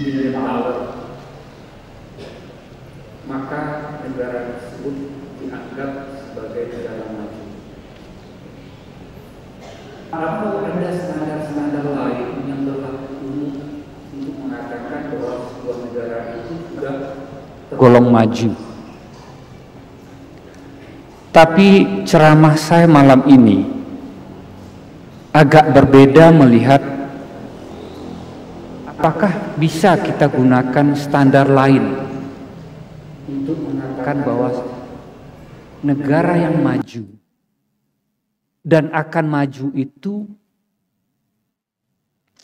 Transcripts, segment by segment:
billion dollar, maka negara tersebut dianggap sebagai negara maju. Atau ada standar-standar lain yang berlaku untuk mengatakan bahwa sebuah negara itu sudah tergolong maju. Tapi ceramah saya malam ini agak berbeda melihat apakah bisa kita gunakan standar lain untuk mengatakan bahwa negara yang maju dan akan maju itu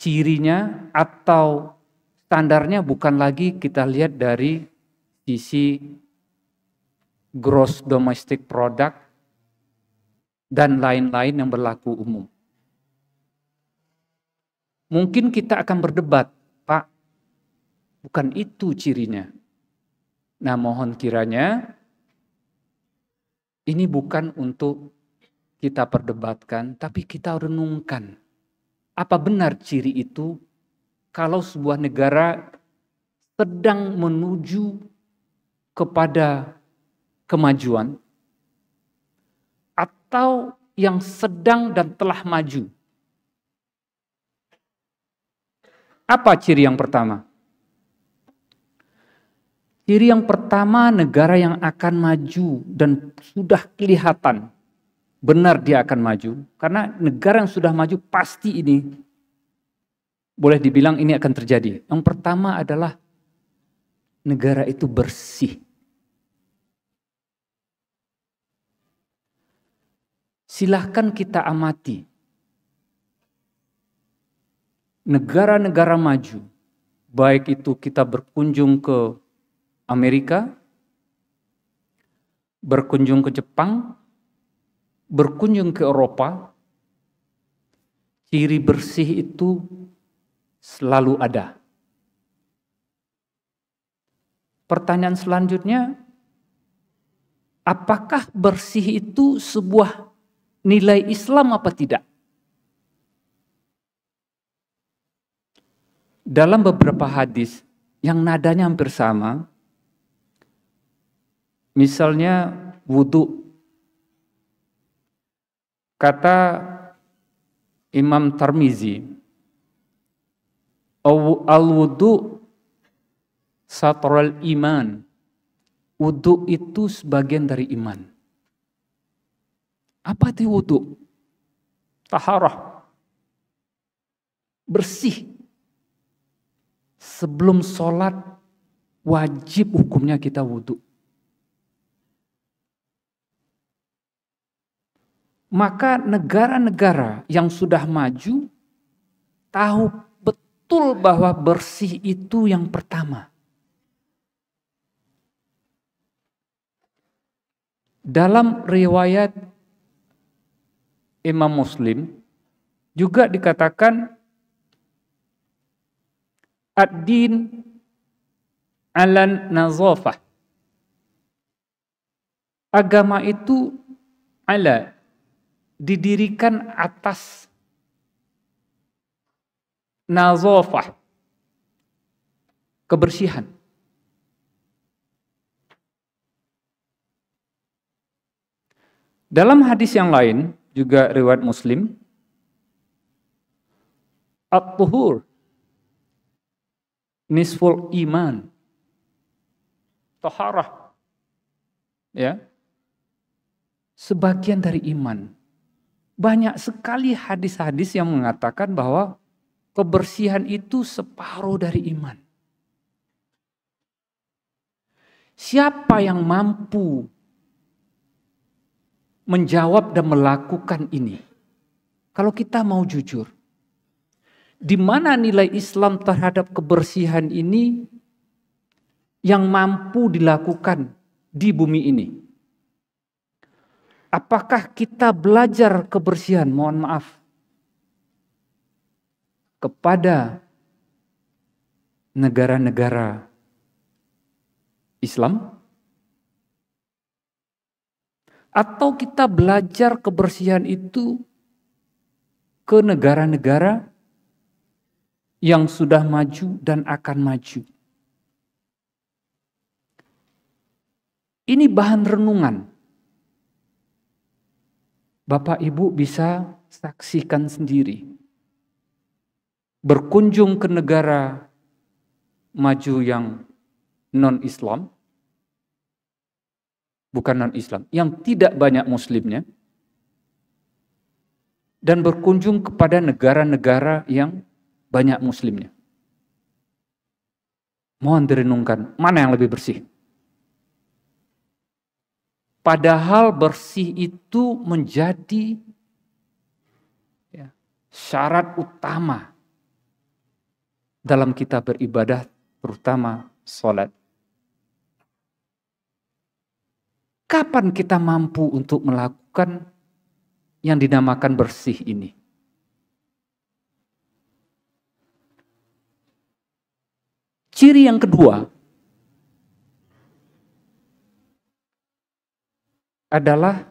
cirinya atau standarnya bukan lagi kita lihat dari sisi gross domestic product dan lain-lain yang berlaku umum. Mungkin kita akan berdebat, Pak, bukan itu cirinya. Nah, mohon kiranya ini bukan untuk kita perdebatkan, tapi kita renungkan. Apa benar ciri itu kalau sebuah negara sedang menuju kepada kemajuan atau yang sedang dan telah maju? Apa ciri yang pertama? Ciri yang pertama, negara yang akan maju dan sudah kelihatan benar dia akan maju. Karena negara yang sudah maju pasti ini, boleh dibilang ini akan terjadi. Yang pertama adalah negara itu bersih. Silahkan kita amati. Negara-negara maju, baik itu kita berkunjung ke Amerika, berkunjung ke Jepang, berkunjung ke Eropa, ciri bersih itu selalu ada. Pertanyaan selanjutnya, apakah bersih itu sebuah nilai Islam apa tidak? Dalam beberapa hadis yang nadanya hampir sama, misalnya wudhu, kata Imam Tirmizi, al-wudhu satrul iman, wudhu itu sebagian dari iman. Apa itu wudhu? Taharah, bersih. Sebelum sholat wajib hukumnya kita wudhu. Maka negara-negara yang sudah maju tahu betul bahwa bersih itu yang pertama. Dalam riwayat Imam Muslim juga dikatakan ad-din alan nazafah. Agama itu ala, didirikan atas nazafah, kebersihan. Dalam hadis yang lain, juga riwayat Muslim, at-tuhur nisful iman, taharah, ya, sebagian dari iman. Banyak sekali hadis-hadis yang mengatakan bahwa kebersihan itu separuh dari iman. Siapa yang mampu menjawab dan melakukan ini? Kalau kita mau jujur, di mana nilai Islam terhadap kebersihan ini yang mampu dilakukan di bumi ini? Apakah kita belajar kebersihan, mohon maaf, kepada negara-negara Islam? Atau kita belajar kebersihan itu ke negara-negara yang sudah maju dan akan maju? Ini bahan renungan. Bapak Ibu bisa saksikan sendiri. Berkunjung ke negara maju yang non-Islam, bukan non-Islam, yang tidak banyak muslimnya, dan berkunjung kepada negara-negara yang banyak muslimnya. Mohon direnungkan, mana yang lebih bersih? Padahal bersih itu menjadi syarat utama dalam kita beribadah, terutama sholat. Kapan kita mampu untuk melakukan yang dinamakan bersih ini? Ciri yang kedua adalah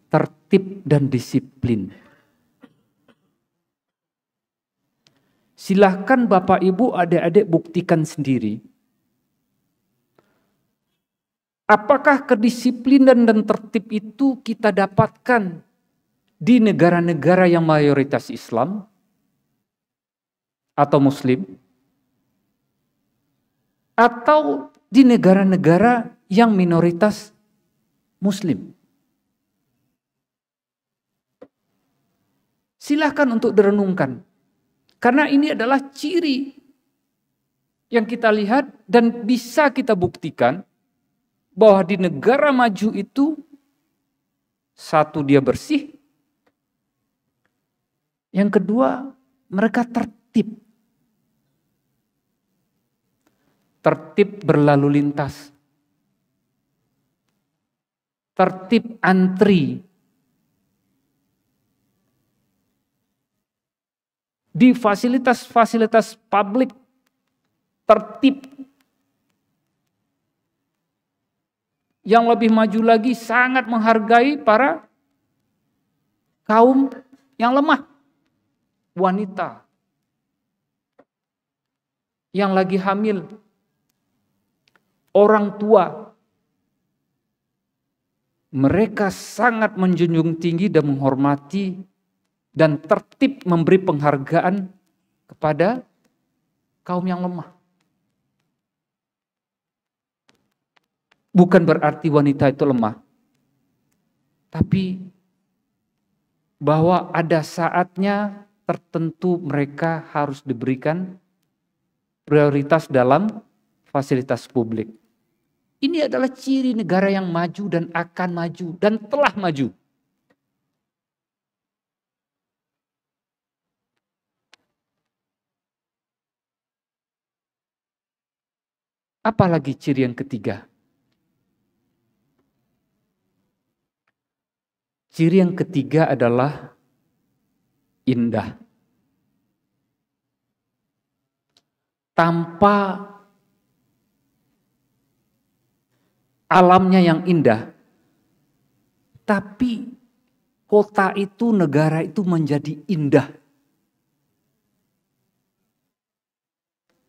tertib dan disiplin. Silahkan Bapak Ibu adik-adik buktikan sendiri. Apakah kedisiplinan dan tertib itu kita dapatkan di negara-negara yang mayoritas Islam atau Muslim? Atau di negara-negara yang minoritas Muslim? Silahkan untuk direnungkan. Karena ini adalah ciri yang kita lihat dan bisa kita buktikan bahwa di negara maju itu, satu, dia bersih. Yang kedua, mereka tertib. Tertib berlalu lintas. tertib antri. Di fasilitas-fasilitas publik tertib. Yang lebih maju lagi sangat menghargai para kaum yang lemah, wanita yang lagi hamil, orang tua. Mereka sangat menjunjung tinggi dan menghormati dan tertib memberi penghargaan kepada kaum yang lemah. Bukan berarti wanita itu lemah, tapi bahwa ada saatnya tertentu mereka harus diberikan prioritas dalam fasilitas publik. Ini adalah ciri negara yang maju dan akan maju dan telah maju. Apalagi ciri yang ketiga? Ciri yang ketiga adalah indah. Tanpa alamnya yang indah, tapi kota itu, negara itu menjadi indah.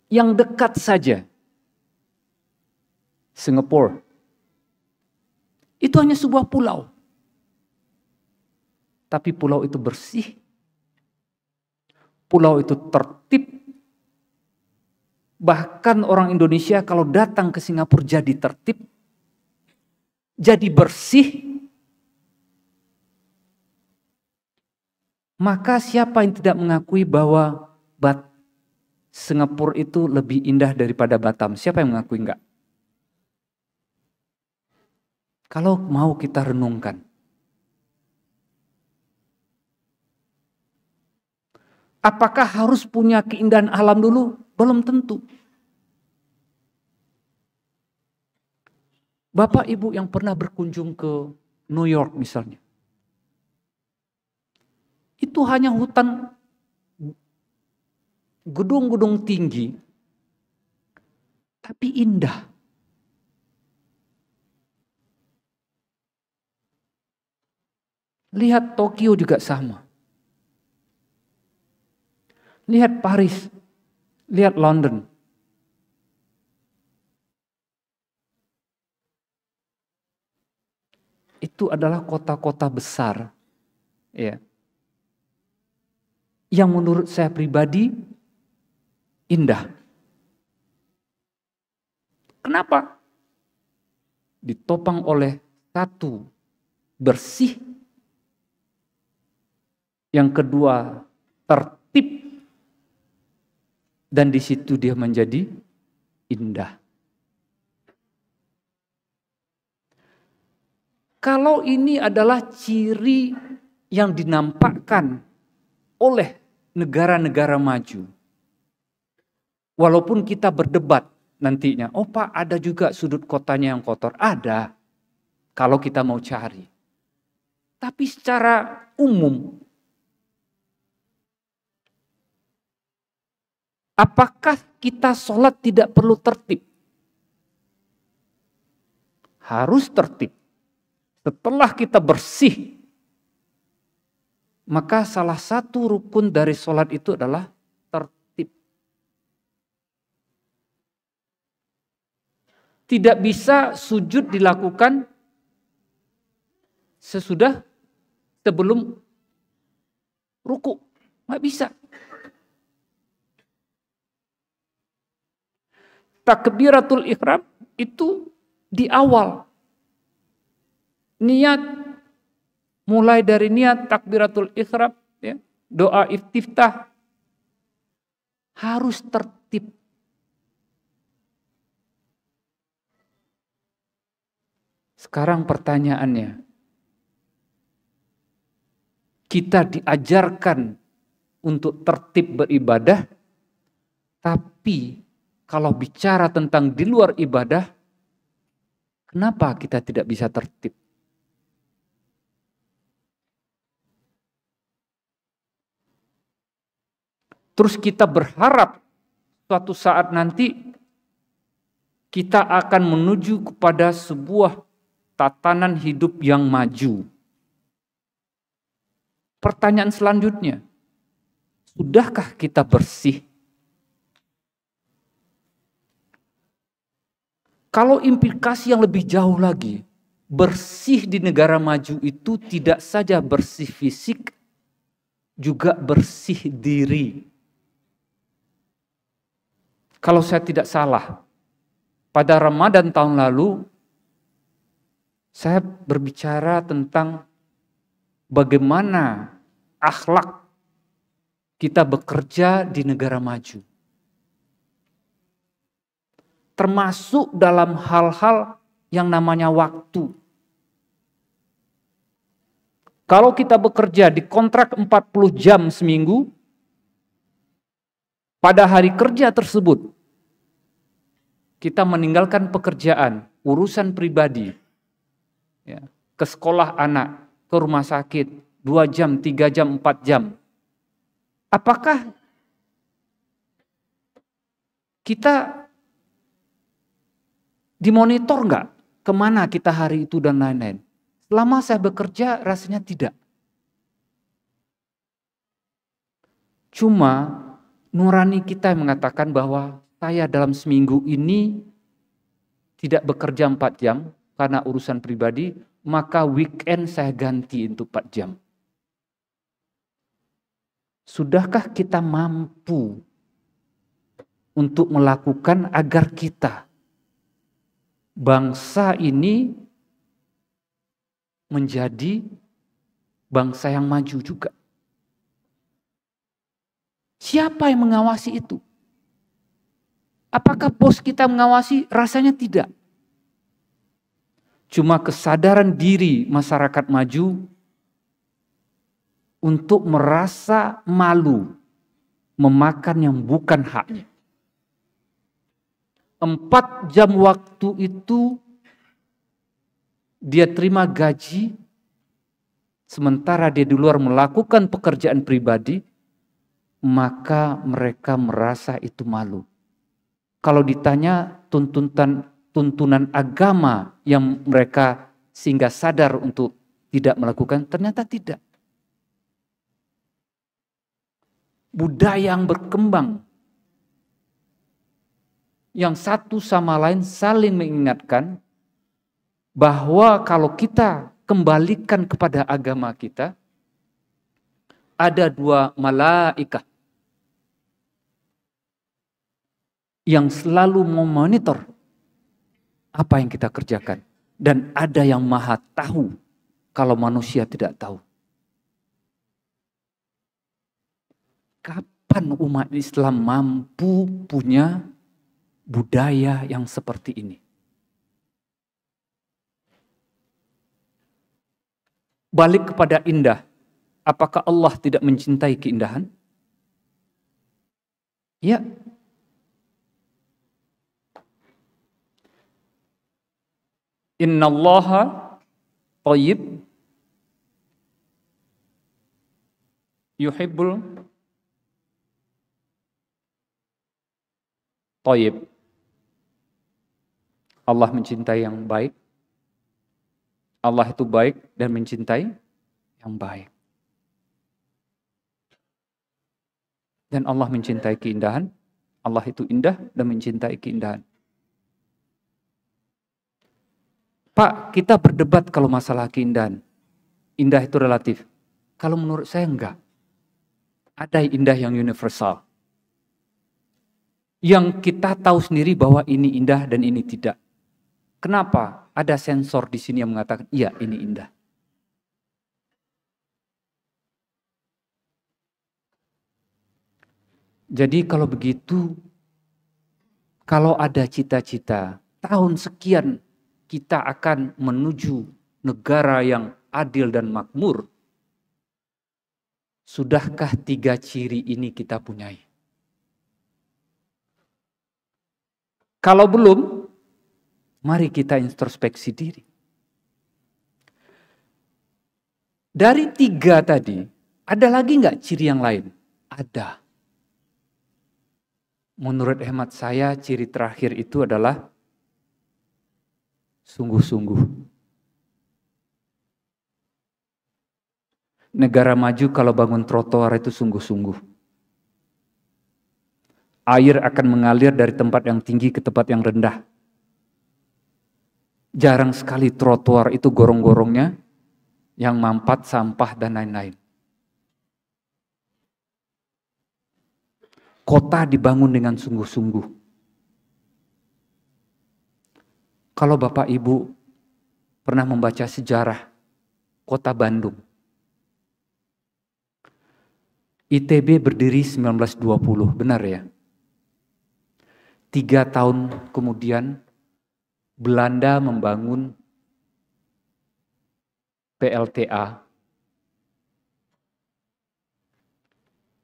Yang dekat saja, Singapura, itu hanya sebuah pulau. Tapi pulau itu bersih, pulau itu tertib. Bahkan orang Indonesia kalau datang ke Singapura jadi tertib, jadi bersih. Maka siapa yang tidak mengakui bahwa Singapura itu lebih indah daripada Batam? Siapa yang mengakui enggak? Kalau mau kita renungkan. Apakah harus punya keindahan alam dulu? Belum tentu. Bapak Ibu yang pernah berkunjung ke New York misalnya. Itu hanya hutan, gedung-gedung tinggi, tapi indah. Lihat Tokyo juga sama. Lihat Paris, lihat London. Itu adalah kota-kota besar, ya, yang menurut saya pribadi indah. Kenapa? Ditopang oleh satu, bersih. Yang kedua, tertib. Dan di situ dia menjadi indah. Kalau ini adalah ciri yang dinampakkan oleh negara-negara maju. Walaupun kita berdebat nantinya, oh Pak ada juga sudut kotanya yang kotor. Ada, kalau kita mau cari. Tapi secara umum, apakah kita sholat tidak perlu tertib? Harus tertib. Setelah kita bersih, maka salah satu rukun dari sholat itu adalah tertib. Tidak bisa sujud dilakukan sebelum ruku. Nggak bisa. Takbiratul ihram itu di awal. Niat, mulai dari niat takbiratul ihram, ya, doa istiftah, harus tertib. Sekarang pertanyaannya, kita diajarkan untuk tertib beribadah, tapi kalau bicara tentang di luar ibadah, kenapa kita tidak bisa tertib? Terus kita berharap suatu saat nanti kita akan menuju kepada sebuah tatanan hidup yang maju. Pertanyaan selanjutnya, sudahkah kita bersih? Kalau implikasi yang lebih jauh lagi, bersih di negara maju itu tidak saja bersih fisik, juga bersih diri. Kalau saya tidak salah, pada Ramadan tahun lalu, saya berbicara tentang bagaimana akhlak kita bekerja di negara maju. Termasuk dalam hal-hal yang namanya waktu. Kalau kita bekerja di kontrak 40 jam seminggu, pada hari kerja tersebut, kita meninggalkan pekerjaan, urusan pribadi, ya, ke sekolah anak, ke rumah sakit, 2 jam, 3 jam, 4 jam. Apakah kita dimonitor nggak kemana kita hari itu dan lain-lain? Selama saya bekerja rasanya tidak. Cuma nurani kita yang mengatakan bahwa saya dalam seminggu ini tidak bekerja 4 jam karena urusan pribadi, maka weekend saya ganti untuk 4 jam. Sudahkah kita mampu untuk melakukan agar kita, bangsa ini menjadi bangsa yang maju juga? Siapa yang mengawasi itu? Apakah bos kita mengawasi? Rasanya tidak. Cuma kesadaran diri masyarakat maju untuk merasa malu memakan yang bukan haknya. 4 jam waktu itu dia terima gaji, sementara dia di luar melakukan pekerjaan pribadi, maka mereka merasa itu malu. Kalau ditanya tuntunan agama yang mereka sehingga sadar untuk tidak melakukan, ternyata tidak. Budaya yang berkembang, yang satu sama lain saling mengingatkan bahwa kalau kita kembalikan kepada agama kita, ada 2 malaikat yang selalu memonitor apa yang kita kerjakan. Dan ada yang maha tahu kalau manusia tidak tahu. Kapan umat Islam mampu punya budaya yang seperti ini? Balik kepada indah. Apakah Allah tidak mencintai keindahan? Ya. Innallaha thayyib yuhibbul thayyib. Allah mencintai yang baik. Allah itu baik dan mencintai yang baik. Dan Allah mencintai keindahan. Allah itu indah dan mencintai keindahan. Pak, kita berdebat kalau masalah keindahan. Indah itu relatif. Kalau menurut saya enggak. Ada indah yang universal. Yang kita tahu sendiri bahwa ini indah dan ini tidak. Kenapa? Ada sensor di sini yang mengatakan, iya ini indah. Jadi kalau begitu, kalau ada cita-cita, tahun sekian kita akan menuju negara yang adil dan makmur. Sudahkah 3 ciri ini kita punyai? Kalau belum, mari kita introspeksi diri. Dari 3 tadi, ada lagi nggak ciri yang lain? Ada. Menurut hemat saya, ciri terakhir itu adalah sungguh-sungguh. Negara maju kalau bangun trotoar itu sungguh-sungguh. Air akan mengalir dari tempat yang tinggi ke tempat yang rendah. Jarang sekali trotoar itu gorong-gorongnya yang mampat sampah dan lain-lain. Kota dibangun dengan sungguh-sungguh. Kalau Bapak Ibu pernah membaca sejarah kota Bandung, ITB berdiri 1920, benar ya? 3 tahun kemudian Belanda membangun PLTA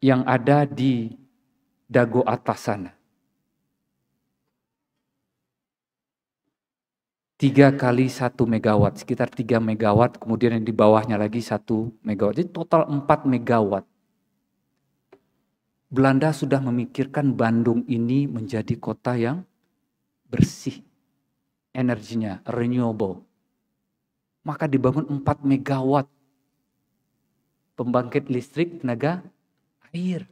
yang ada di Dago atas sana. 3 kali 1 megawatt, sekitar 3 megawatt, kemudian yang di bawahnya lagi 1 megawatt. Jadi total 4 megawatt. Belanda sudah memikirkan Bandung ini menjadi kota yang bersih, energinya renewable. Maka dibangun 4 megawatt pembangkit listrik tenaga air.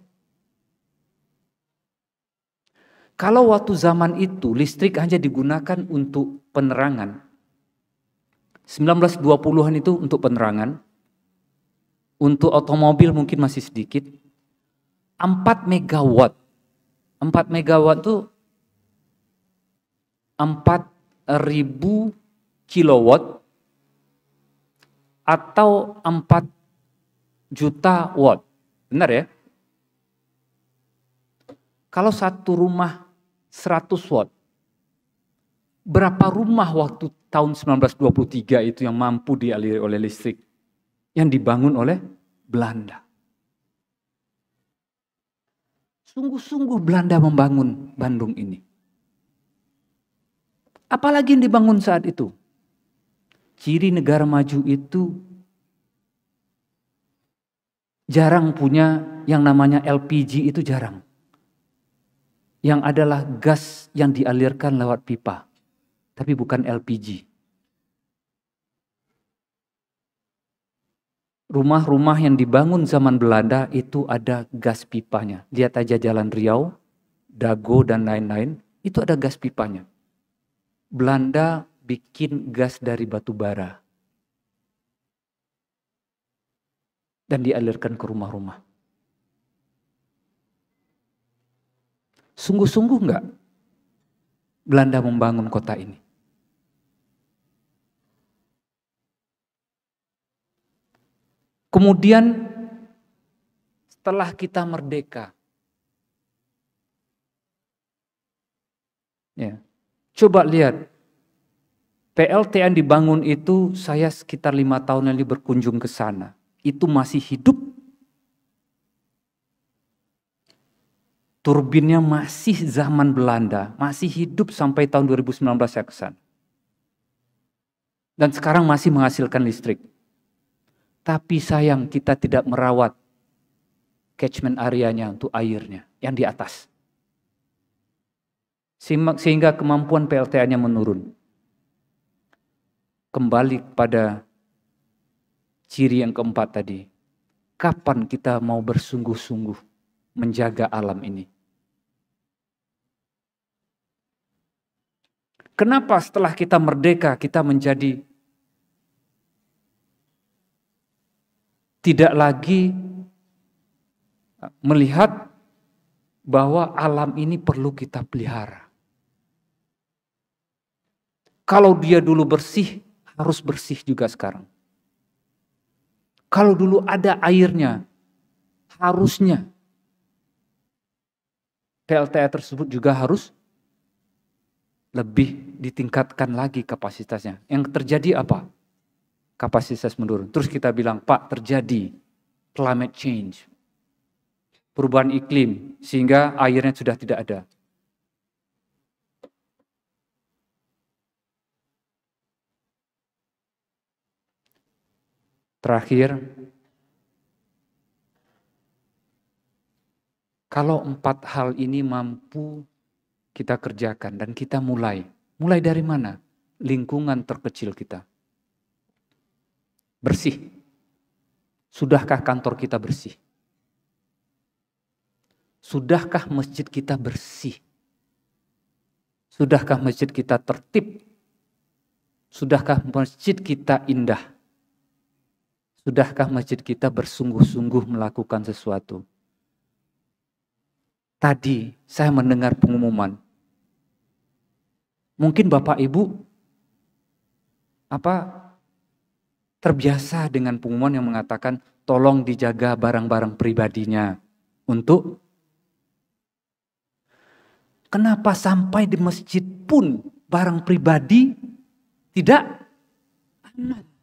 Kalau waktu zaman itu listrik hanya digunakan untuk penerangan, 1920-an itu untuk penerangan, untuk otomobil mungkin masih sedikit, 4 megawatt. 4 megawatt itu 4.000 kilowatt atau 4 juta watt. Benar ya? Kalau satu rumah 100 watt, berapa rumah waktu tahun 1923 itu yang mampu dialiri oleh listrik? Yang dibangun oleh Belanda. Sungguh-sungguh Belanda membangun Bandung ini. Apalagi yang dibangun saat itu? Ciri negara maju itu jarang punya yang namanya LPG, itu jarang. Yang adalah gas yang dialirkan lewat pipa, tapi bukan LPG. Rumah-rumah yang dibangun zaman Belanda itu ada gas pipanya. Lihat aja Jalan Riau, Dago dan lain-lain, itu ada gas pipanya. Belanda bikin gas dari batu bara dan dialirkan ke rumah-rumah. Sungguh-sungguh enggak Belanda membangun kota ini? Kemudian setelah kita merdeka, ya, coba lihat PLTA yang dibangun itu, saya sekitar 5 tahun lalu berkunjung ke sana. Itu masih hidup. Turbinnya masih zaman Belanda, masih hidup sampai tahun 2019 saya kesana. Dan sekarang masih menghasilkan listrik. Tapi sayang kita tidak merawat catchment areanya untuk airnya yang di atas. Sehingga kemampuan PLTA-nya menurun. Kembali pada ciri yang keempat tadi. Kapan kita mau bersungguh-sungguh menjaga alam ini? Kenapa setelah kita merdeka kita menjadi tidak lagi melihat bahwa alam ini perlu kita pelihara? Kalau dia dulu bersih, harus bersih juga sekarang. Kalau dulu ada airnya, harusnya PLTA tersebut juga harus lebih ditingkatkan lagi kapasitasnya. Yang terjadi apa? Kapasitas menurun. Terus kita bilang, Pak, terjadi climate change, perubahan iklim, sehingga airnya sudah tidak ada. Terakhir, Kalau 4 hal ini mampu kita kerjakan dan kita mulai. Mulai dari mana? Lingkungan terkecil kita. Bersih. Sudahkah kantor kita bersih? Sudahkah masjid kita bersih? Sudahkah masjid kita tertib? Sudahkah masjid kita indah? Sudahkah masjid kita bersungguh-sungguh melakukan sesuatu? Tadi saya mendengar pengumuman. Mungkin Bapak Ibu terbiasa dengan pengumuman yang mengatakan tolong dijaga barang-barang pribadinya untuk. Kenapa sampai di masjid pun barang pribadi tidak aman?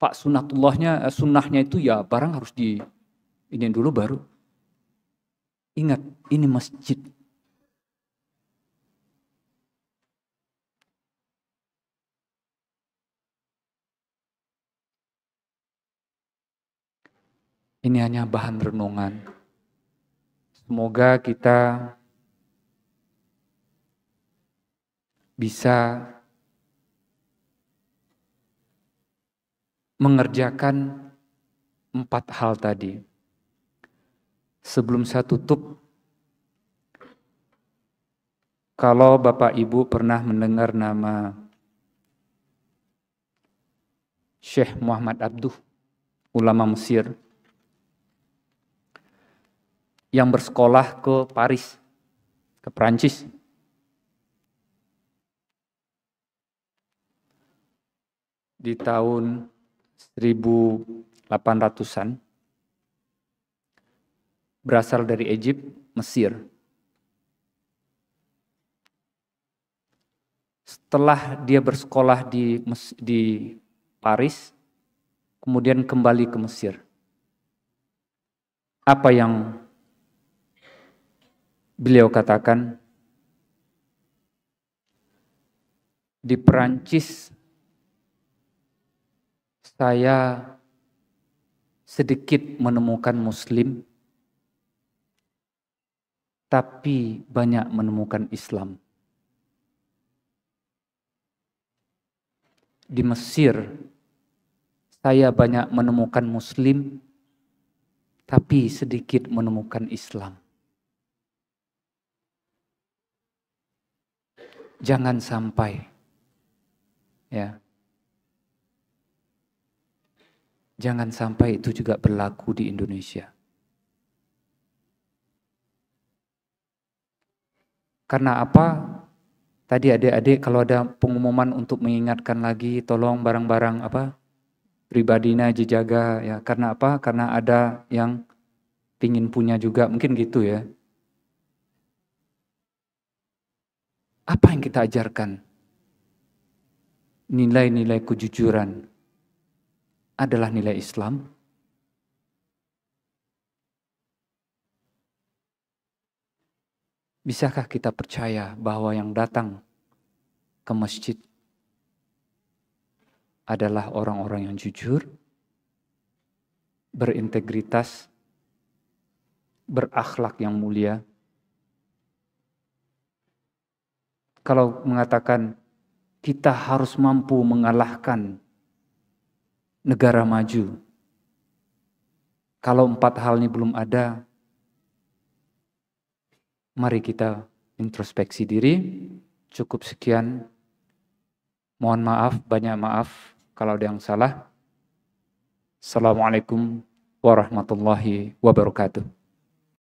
Pak sunnahnya itu ya barang harus di ini dulu baru. Ingat, ini masjid. Ini hanya bahan renungan. Semoga kita bisa mengerjakan 4 hal tadi. Sebelum saya tutup, kalau Bapak Ibu pernah mendengar nama Syekh Muhammad Abduh, ulama Mesir, yang bersekolah ke Paris, ke Perancis. Di tahun 1800-an, berasal dari Egypt, Mesir. Setelah dia bersekolah di Paris, kemudian kembali ke Mesir. Apa yang beliau katakan? Di Perancis saya sedikit menemukan Muslim, tapi banyak menemukan Islam. Di Mesir, saya banyak menemukan Muslim, tapi sedikit menemukan Islam. Jangan sampai, ya, jangan sampai itu juga berlaku di Indonesia. Karena apa? Tadi adik-adik kalau ada pengumuman untuk mengingatkan lagi, tolong barang-barang pribadinya dijaga, ya. Karena apa? Karena ada yang pingin punya juga, mungkin gitu ya. Apa yang kita ajarkan? Nilai-nilai kejujuran adalah nilai Islam. Bisakah kita percaya bahwa yang datang ke masjid adalah orang-orang yang jujur, berintegritas, berakhlak yang mulia? Kalau mengatakan kita harus mampu mengalahkan negara maju, kalau 4 hal ini belum ada, mari kita introspeksi diri. Cukup sekian. Mohon maaf, banyak maaf kalau ada yang salah. Assalamualaikum warahmatullahi wabarakatuh.